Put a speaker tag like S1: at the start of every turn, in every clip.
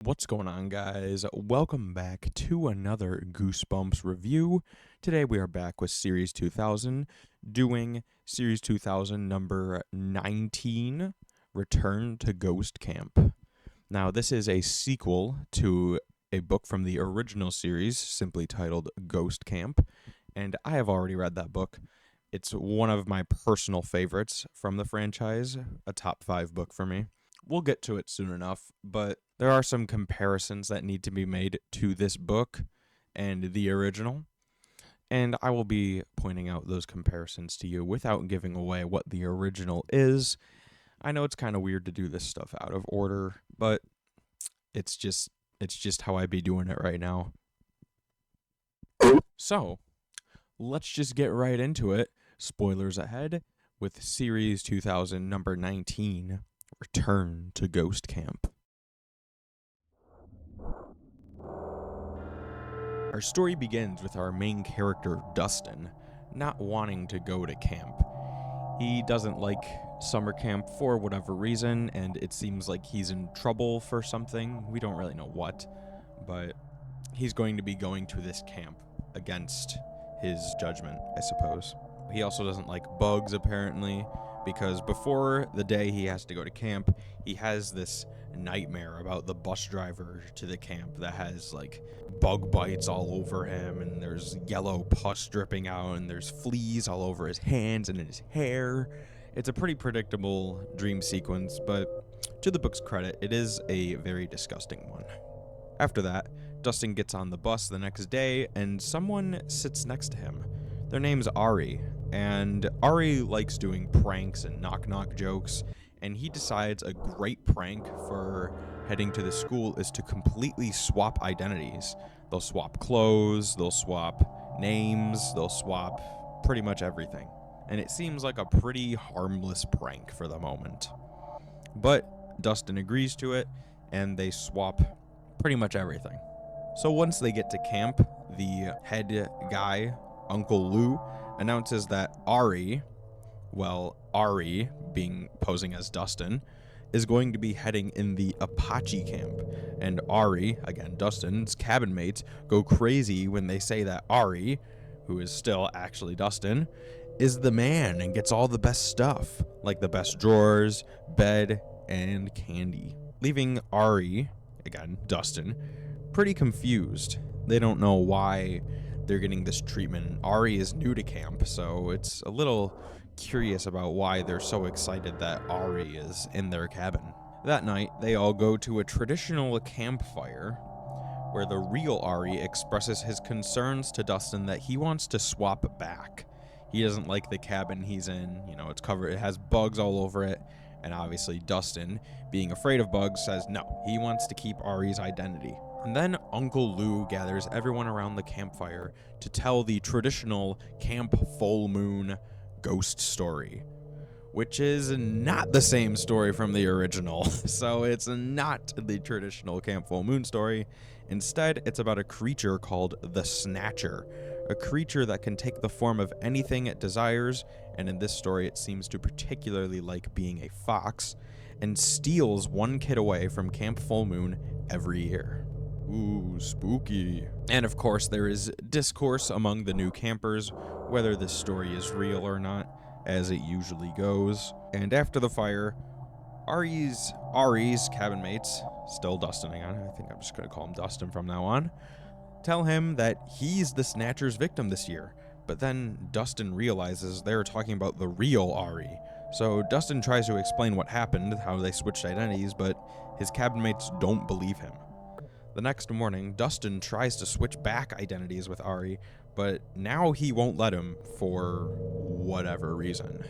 S1: What's going on, guys? Welcome back to another Goosebumps review. Today we are back with Series 2000, doing Series 2000 number 19, Return to Ghost Camp. Now, this is a sequel to a book from the original series, simply titled Ghost Camp, and I have already read that book. It's one of my personal favorites from the franchise, a top 5 book for me. We'll get to it soon enough, but there are some comparisons that need to be made to this book and the original, and I will be pointing out those comparisons to you without giving away what the original is. I know it's kind of weird to do this stuff out of order, but it's just how I be doing it right now. So, let's just get right into it. Spoilers ahead with Series 2000 number 19, Return to Ghost Camp. Our story begins with our main character, Dustin, not wanting to go to camp. He doesn't like summer camp for whatever reason, and it seems like he's in trouble for something. We don't really know what, but he's going to be going to this camp against his judgment, I suppose. He also doesn't like bugs, apparently, because before the day he has to go to camp, he has this nightmare about the bus driver to the camp that has like bug bites all over him, and there's yellow pus dripping out, and there's fleas all over his hands and in his hair. It's a pretty predictable dream sequence, but to the book's credit, it is a very disgusting one. After that, Dustin gets on the bus the next day, and someone sits next to him. Their name's Ari, and Ari likes doing pranks and knock-knock jokes, and he decides a great prank for heading to the school is to completely swap identities. They'll swap clothes, they'll swap names, they'll swap pretty much everything. And it seems like a pretty harmless prank for the moment. But Dustin agrees to it, and they swap pretty much everything. So once they get to camp, the head guy, Uncle Lou, announces that Ari, posing as Dustin, is going to be heading in the Apache camp. And Ari, again Dustin's cabin mates, go crazy when they say that Ari, who is still actually Dustin, is the man and gets all the best stuff, like the best drawers, bed, and candy. Leaving Ari, again Dustin, pretty confused. They don't know why they're getting this treatment. Ari is new to camp, so it's a little curious about why they're so excited that Ari is in their cabin. That night, they all go to a traditional campfire where the real Ari expresses his concerns to Dustin that he wants to swap back. He doesn't like the cabin he's in. It's covered, it has bugs all over it. And obviously Dustin, being afraid of bugs, says no, he wants to keep Ari's identity. And then Uncle Lou gathers everyone around the campfire to tell the traditional Camp Full Moon ghost story, which is not the same story from the original. So it's not the traditional Camp Full Moon story. Instead, it's about a creature called the Snatcher, a creature that can take the form of anything it desires, and in this story it seems to particularly like being a fox, and steals one kid away from Camp Full Moon every year. Ooh, spooky. And of course, there is discourse among the new campers whether this story is real or not, as it usually goes. And after the fire, Ari's cabin mates, still Dustin again, I think I'm just going to call him Dustin from now on, tell him that he's the Snatcher's victim this year. But then Dustin realizes they're talking about the real Ari. So Dustin tries to explain what happened, how they switched identities, but his cabin mates don't believe him. The next morning, Dustin tries to switch back identities with Ari, but now he won't let him for whatever reason.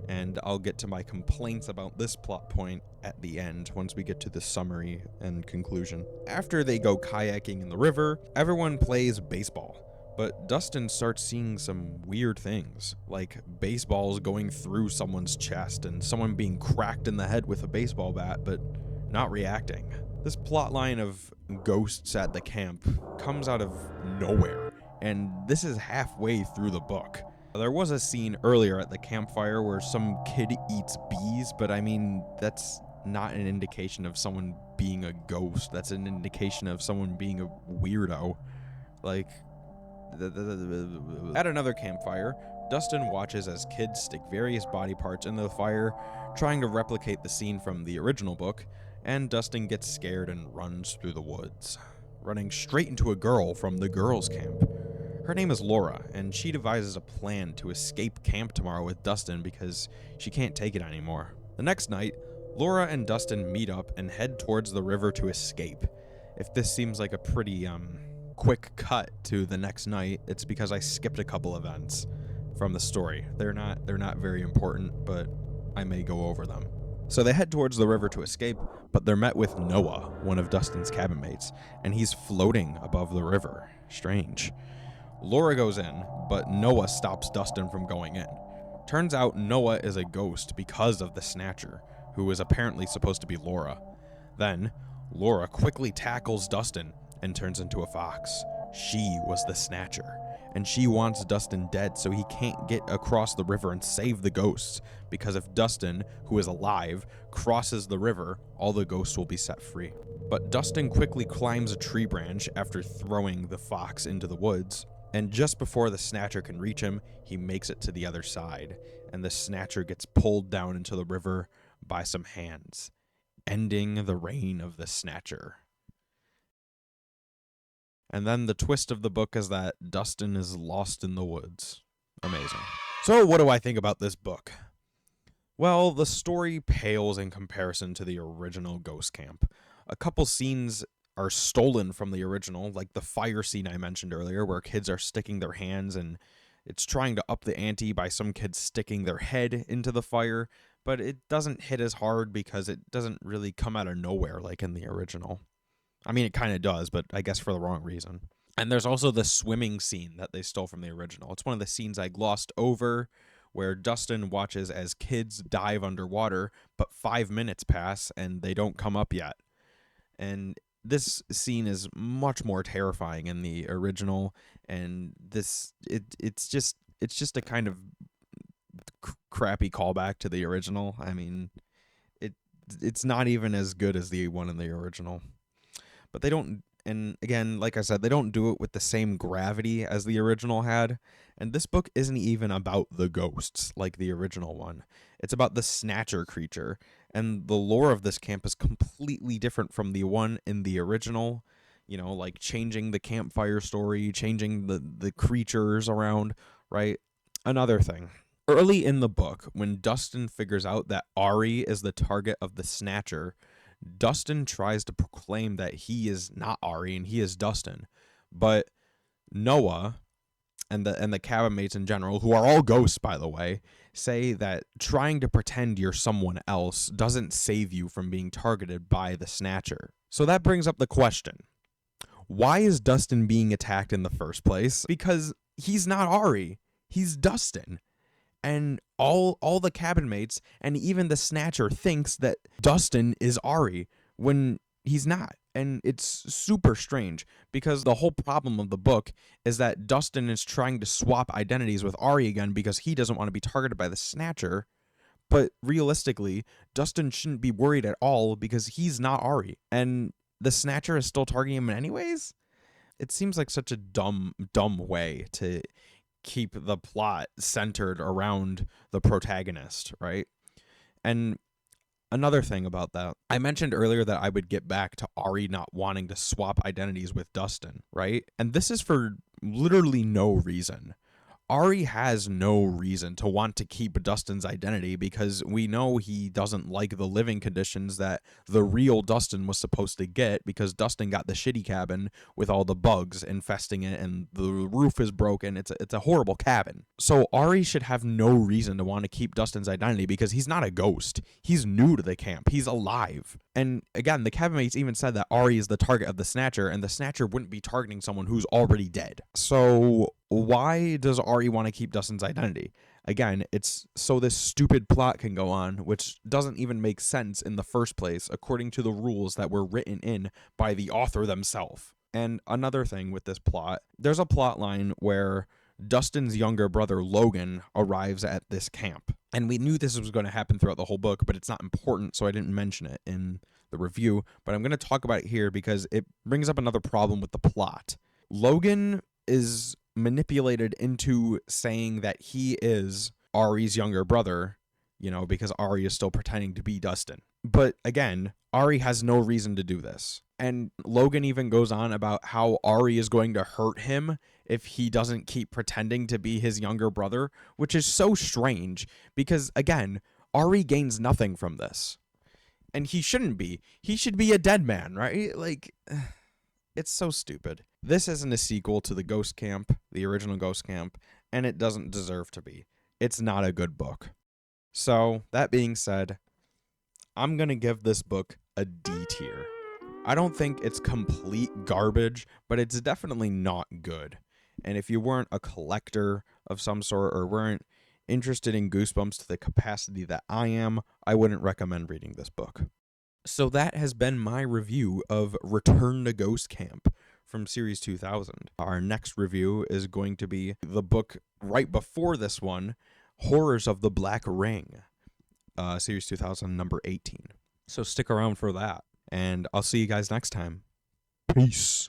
S1: And I'll get to my complaints about this plot point at the end, once we get to the summary and conclusion. After they go kayaking in the river, everyone plays baseball. But Dustin starts seeing some weird things, like baseballs going through someone's chest and someone being cracked in the head with a baseball bat, but not reacting. This plotline of ghosts at the camp comes out of nowhere, and this is halfway through the book. There was a scene earlier at the campfire where some kid eats bees, but I mean, that's not an indication of someone being a ghost. That's an indication of someone being a weirdo. Like, at another campfire, Dustin watches as kids stick various body parts into the fire, trying to replicate the scene from the original book, and Dustin gets scared and runs through the woods, running straight into a girl from the girls' camp. Her name is Laura, and she devises a plan to escape camp tomorrow with Dustin because she can't take it anymore. The next night, Laura and Dustin meet up and head towards the river to escape. If this seems like a pretty, quick cut to the next night, it's because I skipped a couple events from the story. They're not very important, but I may go over them. So they head towards the river to escape, but they're met with Noah, one of Dustin's cabin mates, and he's floating above the river. Strange. Laura goes in, but Noah stops Dustin from going in. Turns out Noah is a ghost because of the Snatcher, who is apparently supposed to be Laura. Then, Laura quickly tackles Dustin and turns into a fox. She was the Snatcher, and she wants Dustin dead so he can't get across the river and save the ghosts, because if Dustin, who is alive, crosses the river, all the ghosts will be set free. But Dustin quickly climbs a tree branch after throwing the fox into the woods, and just before the Snatcher can reach him, he makes it to the other side, and the Snatcher gets pulled down into the river by some hands, ending the reign of the Snatcher. And then the twist of the book is that Dustin is lost in the woods. Amazing. So what do I think about this book? Well, the story pales in comparison to the original Ghost Camp. A couple scenes are stolen from the original, like the fire scene I mentioned earlier, where kids are sticking their hands and it's trying to up the ante by some kids sticking their head into the fire, but it doesn't hit as hard because it doesn't really come out of nowhere like in the original. I mean, it kind of does, but I guess for the wrong reason. And there's also the swimming scene that they stole from the original. It's one of the scenes I glossed over, where Dustin watches as kids dive underwater, but 5 minutes pass and they don't come up yet. And this scene is much more terrifying in the original, and it's just a kind of crappy callback to the original. I mean, it's not even as good as the one in the original. But they don't, and again, like I said, they don't do it with the same gravity as the original had. And this book isn't even about the ghosts like the original one. It's about the Snatcher creature. And the lore of this camp is completely different from the one in the original. You know, like changing the campfire story, changing the creatures around, right? Another thing. Early in the book, when Dustin figures out that Ari is the target of the Snatcher, Dustin tries to proclaim that he is not Ari and he is Dustin, but Noah and the cabin mates in general, who are all ghosts by the way, say that trying to pretend you're someone else doesn't save you from being targeted by the Snatcher. So that brings up the question, why is Dustin being attacked in the first place? Because he's not Ari, he's Dustin. And all the cabin mates and even the Snatcher thinks that Dustin is Ari when he's not. And it's super strange because the whole problem of the book is that Dustin is trying to swap identities with Ari again because he doesn't want to be targeted by the Snatcher. But realistically, Dustin shouldn't be worried at all because he's not Ari. And the Snatcher is still targeting him anyways? It seems like such a dumb way to keep the plot centered around the protagonist, right? And another thing about that, I mentioned earlier that I would get back to Ari not wanting to swap identities with Dustin, right? And this is for literally no reason. Ari has no reason to want to keep Dustin's identity because we know he doesn't like the living conditions that the real Dustin was supposed to get because Dustin got the shitty cabin with all the bugs infesting it and the roof is broken. It's a horrible cabin. So Ari should have no reason to want to keep Dustin's identity because he's not a ghost. He's new to the camp. He's alive. And again, the cabin mates even said that Ari is the target of the Snatcher and the Snatcher wouldn't be targeting someone who's already dead. So why does Ari want to keep Dustin's identity? Again, it's so this stupid plot can go on, which doesn't even make sense in the first place, according to the rules that were written in by the author themselves. And another thing with this plot, there's a plot line where Dustin's younger brother, Logan, arrives at this camp. And we knew this was going to happen throughout the whole book, but it's not important, so I didn't mention it in the review. But I'm going to talk about it here because it brings up another problem with the plot. Logan is manipulated into saying that he is Ari's younger brother, because Ari is still pretending to be Dustin. But again, Ari has no reason to do this. And Logan even goes on about how Ari is going to hurt him if he doesn't keep pretending to be his younger brother, which is so strange because, again, Ari gains nothing from this. And he shouldn't be. He should be a dead man, right? Like, it's so stupid. This isn't a sequel to the Ghost Camp, the original Ghost Camp, and it doesn't deserve to be. It's not a good book. So, that being said, I'm going to give this book a D tier. I don't think it's complete garbage, but it's definitely not good. And if you weren't a collector of some sort or weren't interested in Goosebumps to the capacity that I am, I wouldn't recommend reading this book. So that has been my review of Return to Ghost Camp from Series 2000. Our next review is going to be the book right before this one, Horrors of the Black Ring, Series 2000, number 18. So stick around for that, and I'll see you guys next time. Peace.